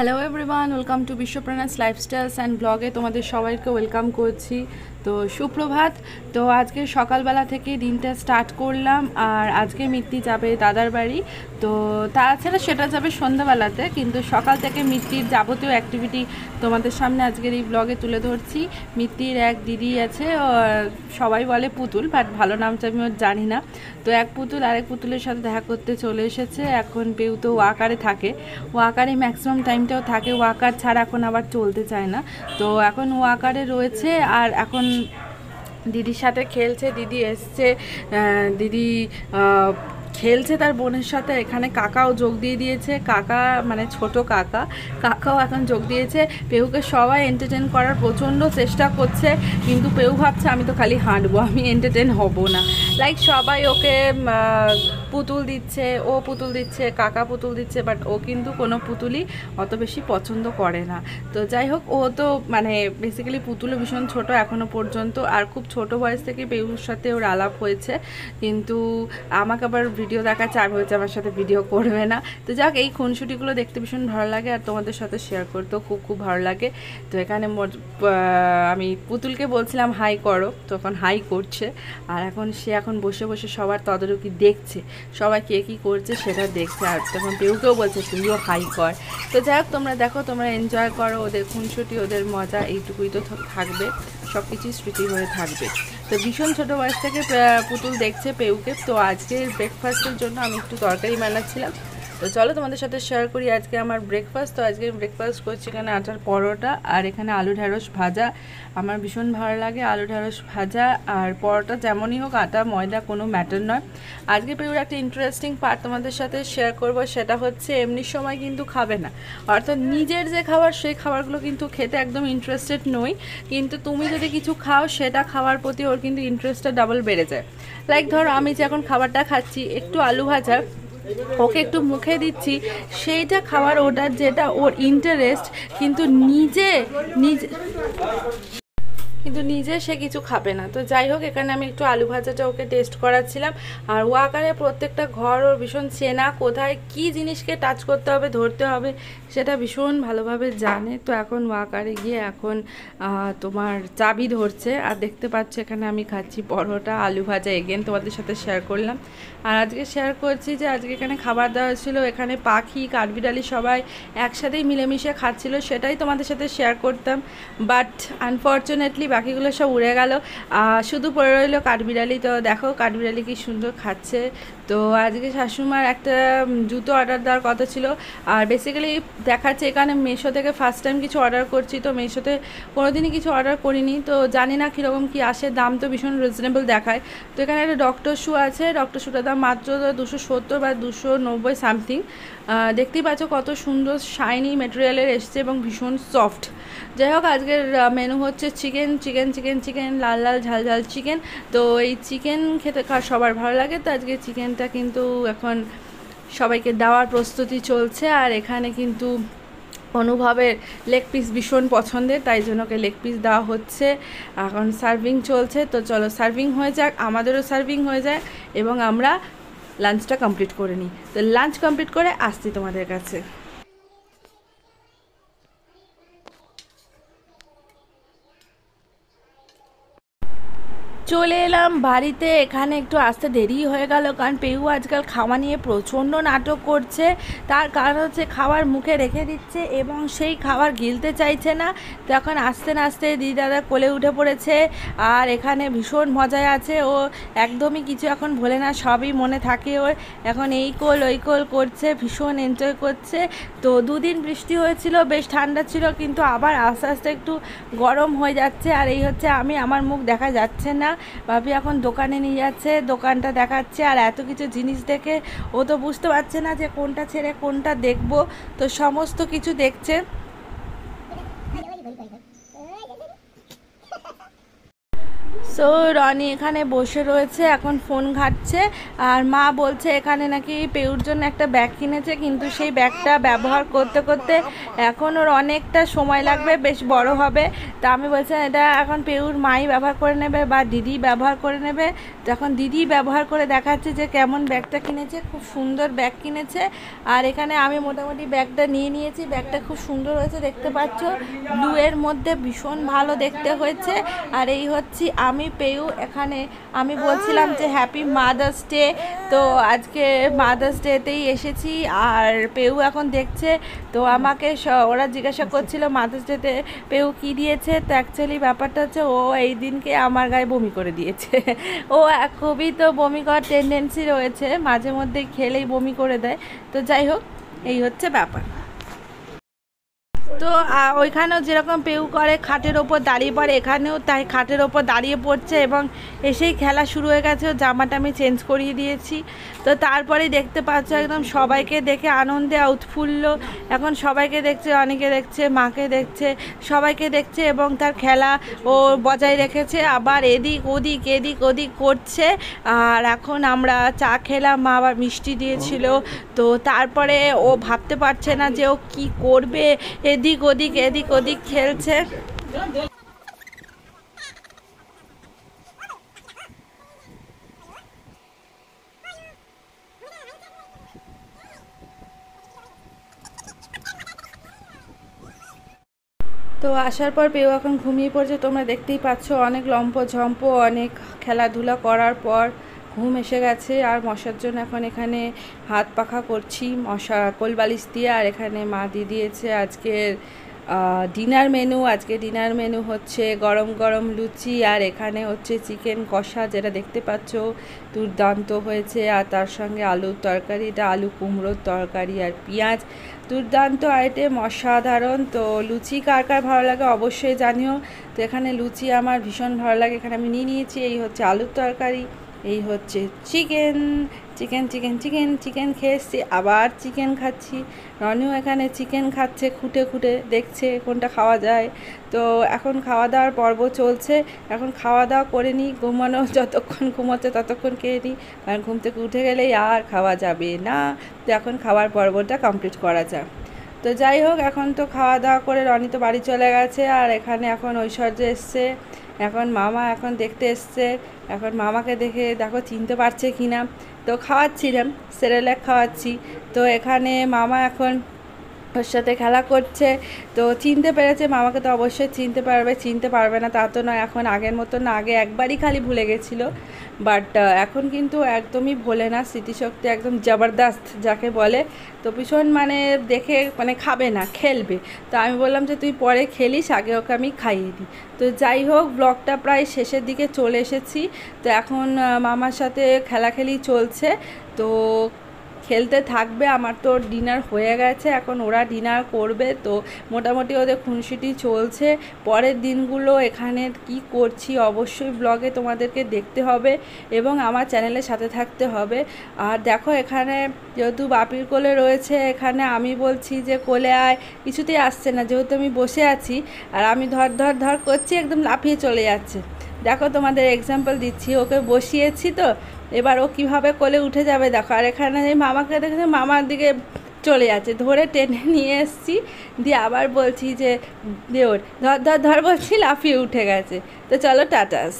Hello everyone, welcome to বিশ্বপ্রাণাস lifestyles and ব্লগে তোমাদের সবাইকে ওয়েলকাম করছি। তো সুপ্রভাত। তো আজকে সকালবেলা থেকে দিনটা স্টার্ট করলাম, আর আজকে মিত্তি যাবে দাদার বাড়ি। তো তাছাড়া সেটা যাবে সন্ধ্যাবেলাতে, কিন্তু সকাল থেকে মিত্তির যাবতীয় অ্যাক্টিভিটি তোমাদের সামনে আজকের এই ব্লগে তুলে ধরছি। মিত্তির এক দিদি আছে, সবাই বলে পুতুল, বাট ভালো নামটা আমি ওর জানি না। তো এক পুতুল আরেক পুতুলের সাথে দেখা করতে চলে এসেছে। এখন পেউ তো ওয়াকারে থাকে, ওয়াকারে ম্যাক্সিমাম টাইমটাও থাকে, ওয়াকার ছাড়া এখন আবার চলতে চায় না। তো এখন ওয়াকারে রয়েছে, আর এখন দিদির সাথে খেলছে। দিদি এসছে, দিদি খেলছে তার বোনের সাথে। এখানে কাকাও যোগ দিয়ে দিয়েছে, কাকা মানে ছোট কাকাও এখন যোগ দিয়েছে। পেহুকে সবাই এন্টারটেন করার প্রচণ্ড চেষ্টা করছে, কিন্তু পেহু ভাবছে আমি তো খালি হাঁটবো, আমি এন্টারটেন হব না। লাইক সবাই ওকে পুতুল দিচ্ছে, ও পুতুল দিচ্ছে, কাকা পুতুল দিচ্ছে, বাট ও কিন্তু কোনো পুতুলই অত বেশি পছন্দ করে না। তো যাই হোক, ও তো মানে বেসিক্যালি পুতুলও ভীষণ ছোট এখনও পর্যন্ত, আর খুব ছোট বয়স থেকে পেহুর সাথে ওর আলাপ হয়েছে। কিন্তু আমাকে আবার ভিডিও দেখাচ্ছে, আমি হচ্ছে আমার সাথে ভিডিও করবে না। তো যাক, এই খুনসুটিগুলো দেখতে ভীষণ ভালো লাগে, আর তোমাদের সাথে শেয়ার করতেও খুব খুব ভালো লাগে। তো এখানে আমি পুতুলকে বলছিলাম হাই করো, তখন হাই করছে। আর এখন সে বসে বসে সবার তদারকি দেখছে, সবাই কে কী করছে সেটা দেখছে। আর তখন পেউকেও বলছে তুইও হাই কর। তো যাই হোক, তোমরা দেখো, তোমরা এনজয় করো, ওদের খুনসুটি, ওদের মজা এইটুকুই তো থাকবে, সব কিছুই স্মৃতি হয়ে থাকবে। তো ভীষণ ছোটো বয়স থেকে পুতুল দেখছে পেউকে। তো আজকে ব্রেকফাস্টের জন্য আমি একটু তরকারি বানাচ্ছিলাম। তো চলো তোমাদের সাথে শেয়ার করি আজকে আমার ব্রেকফাস্ট। তো আজকে ব্রেকফাস্ট করছি এখানে আটার পরোটা, আর এখানে আলু ঢ্যাঁড়স ভাজা। আমার ভীষণ ভালো লাগে আলু ঢ্যাঁড়স ভাজা, আর পরোটা যেমনই হোক, আটা ময়দা কোনো ম্যাটার নয়। আজকে পেউর একটা ইন্টারেস্টিং পার্ট তোমাদের সাথে শেয়ার করব, সেটা হচ্ছে এমনি সময় কিন্তু খাবে না। অর্থাৎ নিজের যে খাবার, সেই খাবারগুলো কিন্তু খেতে একদম ইন্টারেস্টেড নই, কিন্তু তুমি যদি কিছু খাও সেটা খাওয়ার প্রতি ওর কিন্তু ইন্টারেস্টটা ডাবল বেড়ে যায়। লাইক ধরো, আমি যে এখন খাবারটা খাচ্ছি, একটু আলু ভাজা ওকে একটু মুখে দিচ্ছি, সেইটা খাওয়ার ওটার যেটা ওর ইন্টারেস্ট, কিন্তু নিজে সে কিছু খাবে না। তো যাই হোক, এখানে আমি একটু আলু ভাজাটা ওকে টেস্ট করাচ্ছিলাম। আর ওয়াকারে প্রত্যেকটা ঘর ওর ভীষণ চেনা, কোথায় কি জিনিসকে টাচ করতে হবে, ধরতে হবে, সেটা ভীষণ ভালোভাবে জানে। তো এখন ওয়াকারে গিয়ে এখন তোমার চাবি ধরছে। আর দেখতে পাচ্ছ এখানে আমি খাচ্ছি পরোটা আলু ভাজা, এগেন তোমাদের সাথে শেয়ার করলাম। আর আজকে শেয়ার করছি যে আজকে এখানে খাবার দেওয়া ছিল, এখানে পাখি কাঠবিড়ালি সবাই একসাথেই মিলেমিশে খাচ্ছিল, সেটাই তোমাদের সাথে শেয়ার করতাম। বাট আনফর্চুনেটলি বাকিগুলো সব উড়ে গেল, শুধু পড়ে রইল কাঠবিড়ালি। তো দেখো কাঠবিড়ালি কি সুন্দর খাচ্ছে। তো আজকে শাশুমার একটা জুতো অর্ডার দেওয়ার কথা ছিল, আর বেসিক্যালি দেখাচ্ছে এখানে মেশো থেকে ফার্স্ট টাইম কিছু অর্ডার করছি। তো মেশোতে কোনোদিনই কিছু অর্ডার করিনি, তো জানি না কীরকম কী আসে, দাম তো ভীষণ রিজনেবল দেখায়। তো এখানে একটা ডক্টর শু আছে, ডক্টর শুটার দাম মাত্র 270 বা 290 সামথিং। দেখতেই পাচ্ছ কত সুন্দর শাইনি মেটেরিয়ালের এসছে এবং ভীষণ সফট। যাই হোক, আজকের মেনু হচ্ছে চিকেন, লাল লাল ঝাল ঝাল চিকেন। তো এই চিকেন খেতে সবার ভালো লাগে, তো আজকে চিকেনটা কিন্তু এখন সবাইকে দেওয়ার প্রস্তুতি চলছে। আর এখানে কিন্তু অনুভবের লেগ পিস ভীষণ পছন্দের, তাই জন্য ওকে লেগ পিস দেওয়া হচ্ছে। এখন সার্ভিং চলছে, তো চলো সার্ভিং হয়ে যাক, আমাদেরও সার্ভিং হয়ে যায় এবং আমরা লাঞ্চটা কমপ্লিট করে নিই। তো লাঞ্চ কমপ্লিট করে আসছি তোমাদের কাছে। চলে এলাম বাড়িতে। এখানে একটু আসতে দেরি হয়ে গেল, কারণ পেহু আজকাল খাওয়া নিয়ে প্রচণ্ড নাটক করছে। তার কারণ হচ্ছে খাবার মুখে রেখে দিচ্ছে এবং সেই খাবার গিলতে চাইছে না। তো এখন আস্তে আস্তে দিদি দাদা কোলে উঠে পড়েছে, আর এখানে ভীষণ মজায় আছে। ও একদমই কিছু এখন ভোলে না, সবই মনে থাকে ওর। এখন এই কোল ওই কোল করছে, ভীষণ এনজয় করছে। তো দুদিন বৃষ্টি হয়েছিল, বেশ ঠান্ডা ছিল, কিন্তু আবার আস্তে আস্তে একটু গরম হয়ে যাচ্ছে। আর এই হচ্ছে আমি, আমার মুখ দেখা যাচ্ছে না। ভাবি এখন দোকানে নিয়ে যাচ্ছে, দোকানটা দেখাচ্ছে, আর এত কিছু জিনিস দেখে ও তো বুঝতে পারছে না যে কোনটা ছেড়ে কোনটা দেখবো। তো সমস্ত কিছু দেখছে। সো সো রনি এখানে বসে রয়েছে, এখন ফোন ঘাঁটছে। আর মা বলছে এখানে নাকি পেউর জন্য একটা ব্যাগ কিনেছে, কিন্তু সেই ব্যাগটা ব্যবহার করতে করতে এখন ওর অনেকটা সময় লাগবে, বেশ বড় হবে। তা আমি বলছি এটা এখন পেউর মাই ব্যবহার করে নেবে বা দিদি ব্যবহার করে নেবে। তো এখন দিদি ব্যবহার করে দেখাচ্ছে যে কেমন ব্যাগটা কিনেছে, খুব সুন্দর ব্যাগ কিনেছে। আর এখানে আমি মোটামুটি ব্যাগটা নিয়ে নিয়েছি, ব্যাগটা খুব সুন্দর হয়েছে দেখতে পাচ্ছ, ব্লু এর মধ্যে ভীষণ ভালো দেখতে হয়েছে। আর এই হচ্ছে আমি পেউ। এখানে আমি বলছিলাম যে হ্যাপি মাদার্স ডে, তো আজকে মাদার্স ডেতেই এসেছি। আর পেউ এখন দেখছে, তো আমাকে ওরা জিজ্ঞাসা করছিল মাদার্স ডেতে পেউ কী দিয়েছে। তো অ্যাকচুয়ালি ব্যাপারটা হচ্ছে ও এই দিনকে আমার গায়ে বমি করে দিয়েছে। ও খুবই তো বমি করার টেন্ডেন্সি রয়েছে, মাঝে মধ্যে খেলেই বমি করে দেয়। তো যাই হোক, এই হচ্ছে ব্যাপার। তো ওইখানেও যেরকম পেউ করে খাটের ওপর দাঁড়িয়ে পড়ে, এখানেও তাই খাটের ওপর দাঁড়িয়ে পড়ছে এবং এসেই খেলা শুরু হয়ে গেছে। জামাটা আমি চেঞ্জ করিয়ে দিয়েছি। তো তারপরেই দেখতে পাচ্ছ একদম সবাইকে দেখে আনন্দে উৎফুল্ল, এখন সবাইকে দেখছে, অনেকে দেখছে, মাকে দেখছে, সবাইকে দেখছে এবং তার খেলা ও বজায় রেখেছে। আবার এদিক ওদিক করছে। আর এখন আমরা চা খেলাম, মা আবার মিষ্টি দিয়েছিল। তো তারপরে ও ভাবতে পারছে না যে ও কী করবে, এদিক ওদিক খেলছে। তো আসার পর পেউ এখন ঘুমিয়ে পড়ছে, তোমরা দেখতেই পাচ্ছ, অনেক লম্পঝম্প, অনেক খেলাধুলা করার পর ঘুম এসে গেছে। আর মশার জন্য এখন এখানে হাত পাখা করছি মশা কোলবালিশ দিয়ে। আর এখানে মা দিয়ে দিয়েছে আজকের ডিনার মেনু। আজকে ডিনার মেনু হচ্ছে গরম গরম লুচি, আর এখানে হচ্ছে চিকেন কষা, যেটা দেখতে পাচ্ছ দুর্দান্ত হয়েছে। আর তার সঙ্গে আলুর তরকারি, এটা আলু কুমড়োর তরকারি আর পেঁয়াজ, দুর্দান্ত আইটেম, অসাধারণ। তো লুচি কার কার ভালো লাগে অবশ্যই জানিও। তো এখানে লুচি আমার ভীষণ ভালো লাগে, এখানে আমি নিয়ে নিয়েছি। এই হচ্ছে আলুর তরকারি, এই হচ্ছে chicken chicken chicken chicken chicken খেয়ে এসছি, আবার চিকেন খাচ্ছি। রনিও এখানে চিকেন খাচ্ছে, খুঁটে খুঁটে দেখছে কোনটা খাওয়া যায়। তো এখন খাওয়া দাওয়ার পর্ব চলছে, এখন খাওয়া দাওয়া করে নিই, ঘুমানো যতক্ষণ ঘুমোচ্ছে ততক্ষণ খেয়ে নিই, কারণ ঘুম থেকে উঠে গেলেই আর খাওয়া যাবে না। তো এখন খাওয়ার পর্বটা কমপ্লিট করা যাক। তো যাই হোক, এখন তো খাওয়া দাওয়া করে রনি তো বাড়ি চলে গেছে। আর এখানে এখন ঐশ্বর্য এসছে, এখন মামা এখন দেখতে এসছে। এখন মামাকে দেখে দেখো চিনতে পারছে কি না। তো খাওয়াচ্ছিলাম, সেরেল্যাক খাওয়াচ্ছি। তো এখানে মামা এখন ওর সাথে খেলা করছে। তো চিনতে পেরেছে, মামাকে তো অবশ্যই চিনতে পারবে না তা তো নয়। এখন আগের মতো না, আগে একবারই খালি ভুলে গেছিলো, বাট এখন কিন্তু একদমই ভোলে না, স্মৃতিশক্তি একদম জবরদস্ত যাকে বলে। তো ভীষণ মানে দেখে মানে খাবে না, খেলবে। তো আমি বললাম যে তুই পরে খেলিস, আগে ওকে আমি খাইয়ে দিই। তো যাই হোক, ব্লগটা প্রায় শেষের দিকে চলে এসেছি। তো এখন মামার সাথে খেলাখেলি চলছে, তো খেলতে থাকবে। আমার তো ডিনার হয়ে গেছে, এখন ওরা ডিনার করবে। তো মোটামুটি ওদের খুনসুটি চলছে। পরের দিনগুলো এখানে কি করছি অবশ্যই ব্লগে তোমাদেরকে দেখতে হবে এবং আমার চ্যানেলের সাথে থাকতে হবে। আর দেখো এখানে যেহেতু বাপির কোলে রয়েছে, এখানে আমি বলছি যে কোলে আয়, কিছুতেই আসছে না, যেহেতু আমি বসে আছি আর আমি ধর করছি, একদম লাফিয়ে চলে যাচ্ছে। দেখো তোমাদের এক্সাম্পল দিচ্ছি, ওকে বসিয়েছি, তো এবার ও কীভাবে কোলে উঠে যাবে দেখো। আর এখানে মামাকে দেখেছে, মামার দিকে চলে যাচ্ছে, ধরে টেনে নিয়ে এসেছি, দিয়ে আবার বলছি যে দেওর ধর বলছি, লাফিয়ে উঠে গেছে। তো চলো টাটাস।